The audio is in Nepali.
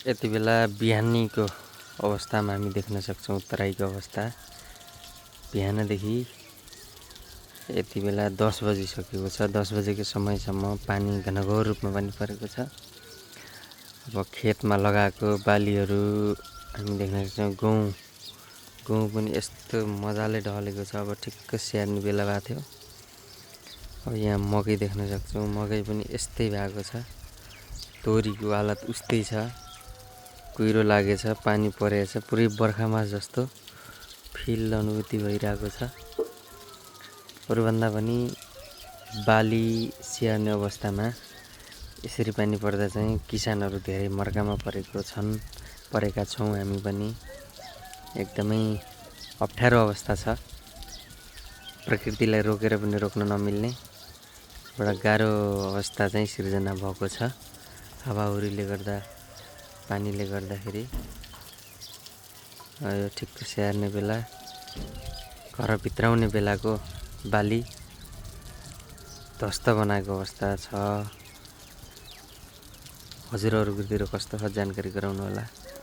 यति बेला बिहानीको अवस्थामा हामी देख्न सक्छौँ तराईको अवस्था। बिहानदेखि यति बेला 10 बजिसकेको छ। 10 बजेको समयसम्म पानी घनघोर रूपमा पनि परेको छ। अब खेतमा लगाएको बालीहरू हामी देख्न सक्छौँ। गहुँ पनि यस्तो मजाले ढलेको छ। अब ठिक्क स्याहार्ने बेला भएको थियो। अब यहाँ मकै देख्न सक्छौँ। मकै पनि यस्तै भएको छ। तोरीको हालत उस्तै छ। कुहिरो लागेछ, पानी परेछ, पुरै बर्खामास जस्तो फिल अनुभूति भइरहेको छ। अरूभन्दा पनि बाली स्याहार्ने अवस्थामा यसरी पानी पर्दा चाहिँ किसानहरू धेरै मर्कामा परेका छौँ। हामी पनि एकदमै अप्ठ्यारो अवस्था छ। प्रकृतिलाई रोकेर पनि रोक्न नमिल्ने एउटा गाह्रो अवस्था चाहिँ सिर्जना भएको छ। हावाहुरीले गर्दा, पानीले गर्दाखेरि यो ठिक्क स्याहार्ने बेला, घर भित्राउने बेलाको बाली ध्वस्त बनाएको अवस्था छ। हजुरहरूकोतिर कस्तो छ जानकारी गराउनु होला।